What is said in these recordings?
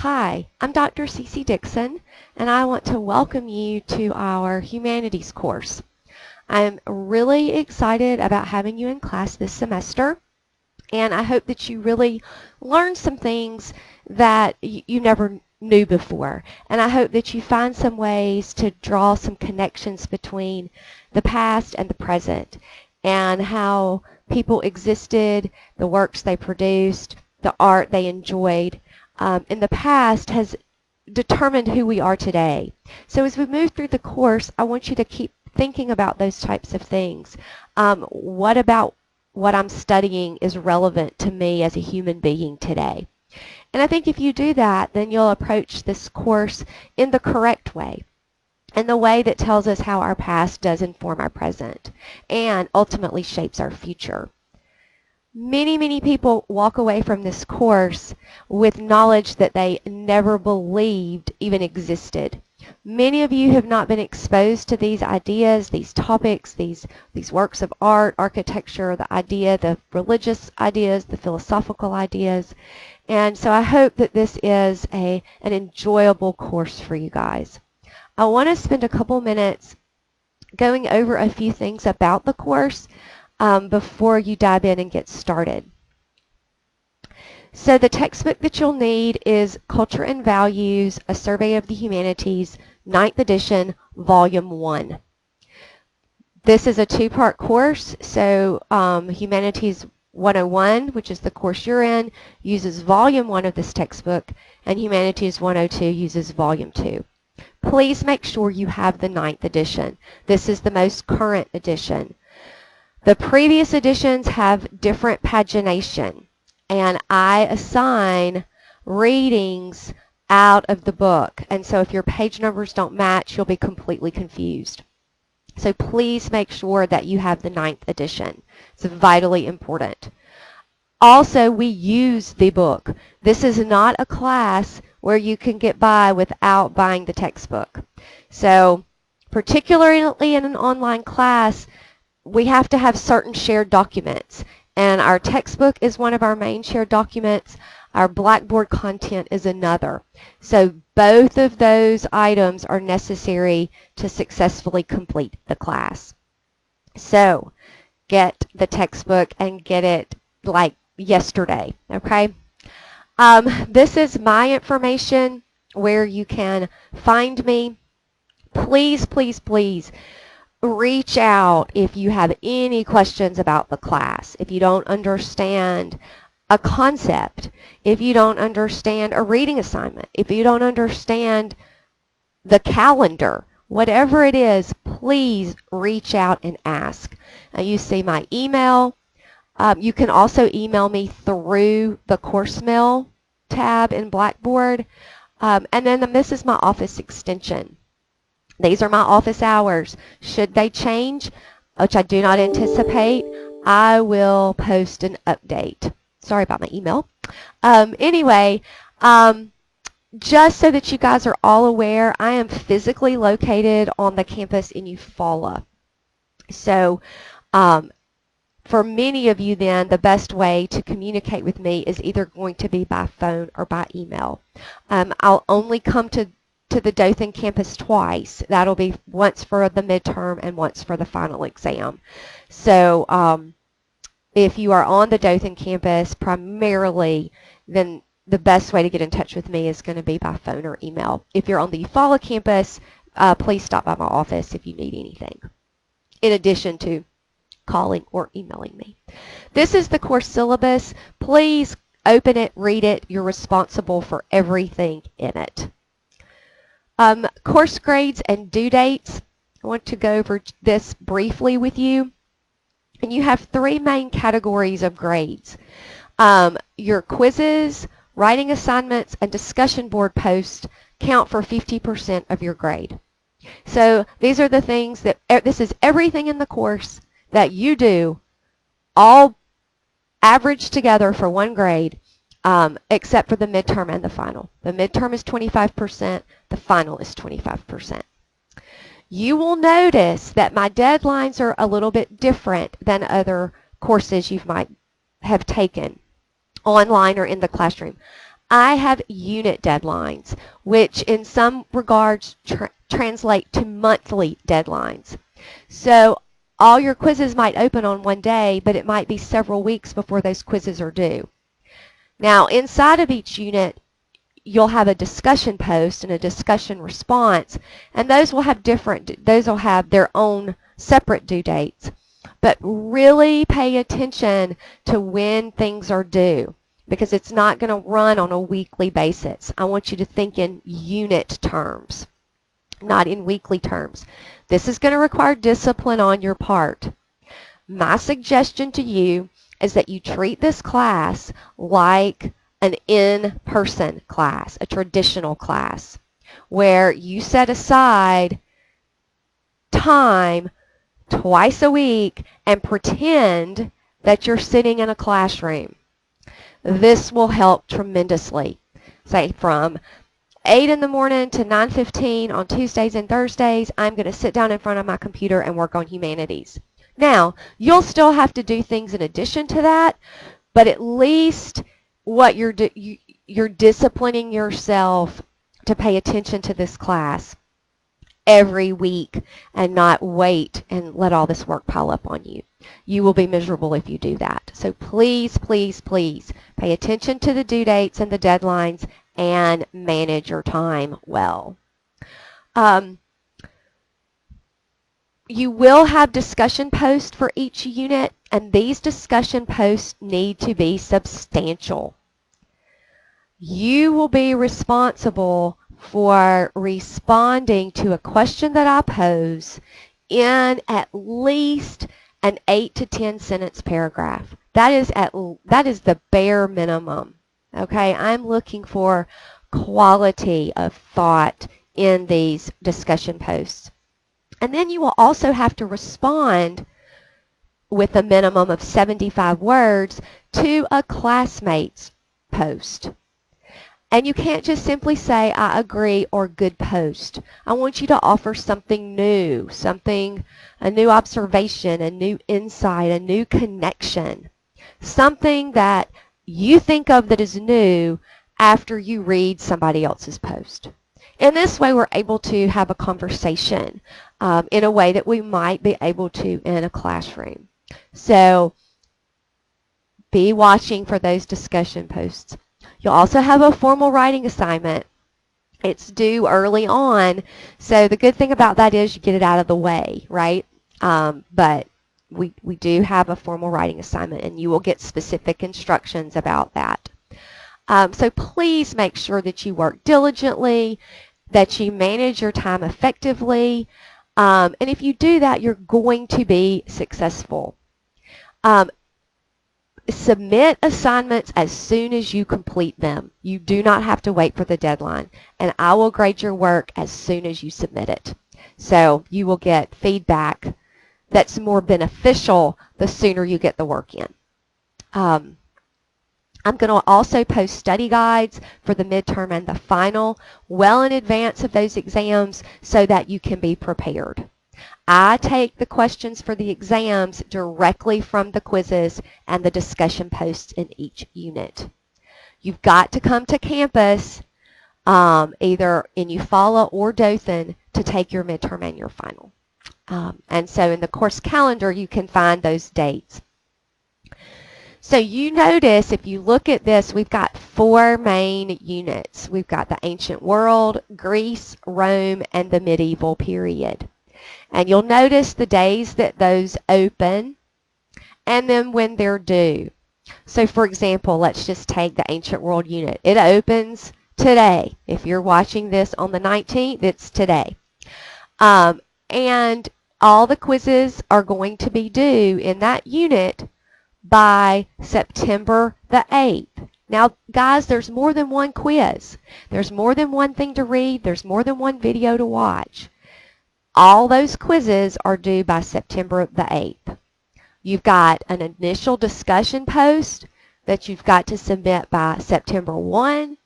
Hi, I'm Dr. Cece Dixon, and I want to welcome you to our Humanities course. I'm really excited about having you in class this semester, and I hope that you really learn some things that you never knew before. And I hope that you find some ways to draw some connections between the past and the present, and how people existed, the works they produced, the art they enjoyed in the past has determined who we are today. So as we move through the course, I want you to keep thinking about those types of things. What about what I'm studying is relevant to me as a human being today? And I think if you do that, then you'll approach this course in the correct way, in the way that tells us how our past does inform our present and ultimately shapes our future. Many people walk away from this course with knowledge that they never believed even existed. Many of you have not been exposed to these ideas, these topics, these works of art, architecture, the religious ideas, the philosophical ideas. And so I hope that this is an enjoyable course for you guys. I want to spend a couple minutes going over a few things about the course before you dive in and get started. So the textbook that you'll need is Culture and Values, A Survey of the Humanities, 9th edition, Volume 1. This is a two-part course, so Humanities 101, which is the course you're in, uses Volume 1 of this textbook, and Humanities 102 uses Volume 2. Please make sure you have the 9th edition. This is the most current edition. The previous editions have different pagination, and I assign readings out of the book, and so if your page numbers don't match, you'll be completely confused. So please make sure that you have the 9th edition. It's vitally important. Also, we use the book. This is not a class where you can get by without buying the textbook. So particularly in an online class, we have to have certain shared documents, and our textbook is one of our main shared documents. Our Blackboard content is another. So both of those items are necessary to successfully complete the class. So get the textbook and get it like yesterday, okay? This is my information where you can find me. Please reach out if you have any questions about the class, if you don't understand a concept, if you don't understand a reading assignment, if you don't understand the calendar, whatever it is, please reach out and ask. You see my email. You can also email me through the course mail tab in Blackboard. And then this is my office extension. These are my office hours. Should they change, which I do not anticipate, I will post an update. Sorry about my email. Anyway, just so that you guys are all aware, I am physically located on the campus in Eufaula. So for many of you then, the best way to communicate with me is either going to be by phone or by email. I'll only come to the Dothan campus twice. That'll be once for the midterm and once for the final exam. So if you are on the Dothan campus primarily, then the best way to get in touch with me is going to be by phone or email. If you're on the Eufaula campus, please stop by my office if you need anything, in addition to calling or emailing me. This is the course syllabus. Please open it, read it. You're responsible for everything in it. Course grades and due dates. I want to go over this briefly with you. And you have three main categories of grades. Your quizzes, writing assignments, and discussion board posts count for 50% of your grade. So these are the things that, this is everything in the course that you do, all averaged together for one grade, except for the midterm and the final. The midterm is 25%, the final is 25%. You will notice that my deadlines are a little bit different than other courses you might have taken online or in the classroom. I have unit deadlines, which in some regards translate to monthly deadlines. So all your quizzes might open on one day, but it might be several weeks before those quizzes are due. Now, inside of each unit, you'll have a discussion post and a discussion response, and those will have their own separate due dates. But really pay attention to when things are due, because it's not going to run on a weekly basis. I want you to think in unit terms, not in weekly terms. This is going to require discipline on your part. My suggestion to you is that you treat this class like an in-person class, a traditional class, where you set aside time twice a week and pretend that you're sitting in a classroom. This will help tremendously. Say from 8 in the morning to 9:15 on Tuesdays and Thursdays, I'm going to sit down in front of my computer and work on humanities. Now, you'll still have to do things in addition to that, but at least what you're disciplining yourself to pay attention to this class every week and not wait and let all this work pile up on you. You will be miserable if you do that. So please, please, please pay attention to the due dates and the deadlines and manage your time well. You will have discussion posts for each unit, and these discussion posts need to be substantial. You will be responsible for responding to a question that I pose in at least an 8 to 10 sentence paragraph. That is the bare minimum. Okay, I'm looking for quality of thought in these discussion posts. And then you will also have to respond with a minimum of 75 words to a classmate's post. And you can't just simply say, I agree, or good post. I want you to offer something new, a new observation, a new insight, a new connection, something that you think of that is new after you read somebody else's post. In this way, we're able to have a conversation in a way that we might be able to in a classroom. So be watching for those discussion posts. You'll also have a formal writing assignment. It's due early on, so the good thing about that is you get it out of the way, right? But we do have a formal writing assignment, and you will get specific instructions about that. So please make sure that you work diligently, that you manage your time effectively, and if you do that, you're going to be successful. Submit assignments as soon as you complete them. You do not have to wait for the deadline, and I will grade your work as soon as you submit it. So you will get feedback that's more beneficial the sooner you get the work in. I'm going to also post study guides for the midterm and the final well in advance of those exams so that you can be prepared. I take the questions for the exams directly from the quizzes and the discussion posts in each unit. You've got to come to campus either in Eufaula or Dothan to take your midterm and your final. And so in the course calendar, you can find those dates. So you notice, if you look at this, we've got 4 main units. We've got the ancient world, Greece, Rome, and the medieval period. And you'll notice the days that those open and then when they're due. So for example, let's just take the ancient world unit. It opens today. If you're watching this on the 19th, it's today. And all the quizzes are going to be due in that unit by September the 8th. Now, guys, there's more than one quiz. There's more than one thing to read. There's more than one video to watch. All those quizzes are due by September the 8th. You've got an initial discussion post that you've got to submit by September 1,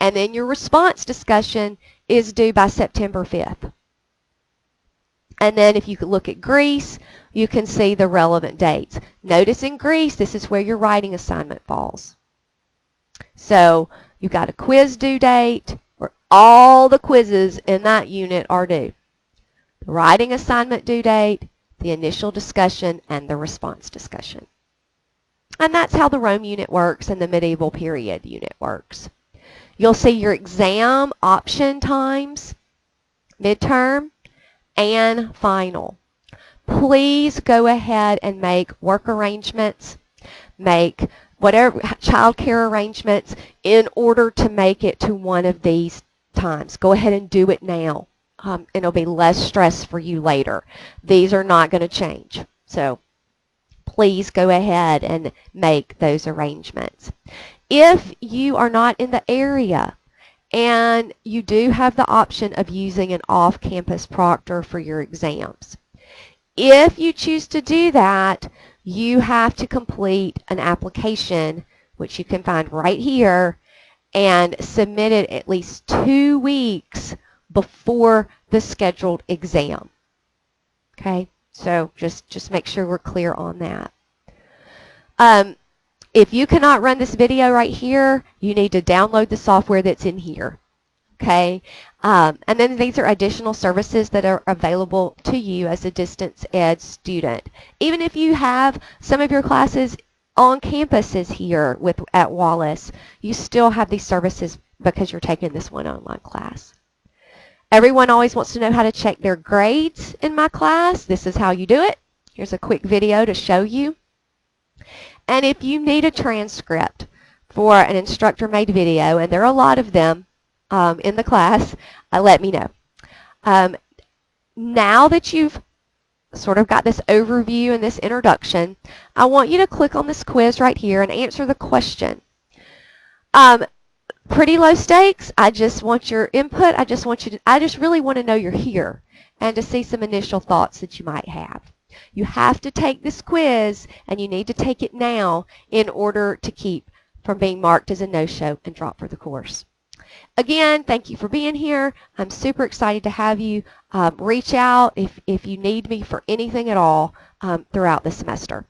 and then your response discussion is due by September 5th. And then if you could look at Greece, you can see the relevant dates. Notice in Greece, this is where your writing assignment falls. So You've got a quiz due date where all the quizzes in that unit are due. The writing assignment due date, the initial discussion, and the response discussion. And that's how the Rome unit works and the medieval period unit works. You'll see your exam option times, midterm, and final. Please go ahead and make work arrangements, make whatever child care arrangements in order to make it to one of these times. Go ahead and do it now. And it'll be less stress for you later. These are not going to change. So please go ahead and make those arrangements. If you are not in the area and you do have the option of using an off-campus proctor for your exams, if you choose to do that, you have to complete an application, which you can find right here, and submit it at least 2 weeks before the scheduled exam. Okay, so just make sure we're clear on that. If you cannot run this video right here, you need to download the software that's in here. Okay, and then these are additional services that are available to you as a distance ed student. Even if you have some of your classes on campuses here at Wallace, you still have these services because you're taking this one online class. Everyone always wants to know how to check their grades in my class. This is how you do it. Here's a quick video to show you. And if you need a transcript for an instructor-made video, and there are a lot of them in the class, let me know. Now that you've sort of got this overview and this introduction, I want you to click on this quiz right here and answer the question. Pretty low stakes. I just want your input. I just really want to know you're here and to see some initial thoughts that you might have. You have to take this quiz, and you need to take it now in order to keep from being marked as a no-show and drop for the course. Again, thank you for being here. I'm super excited to have you. Reach out if you need me for anything at all throughout the semester.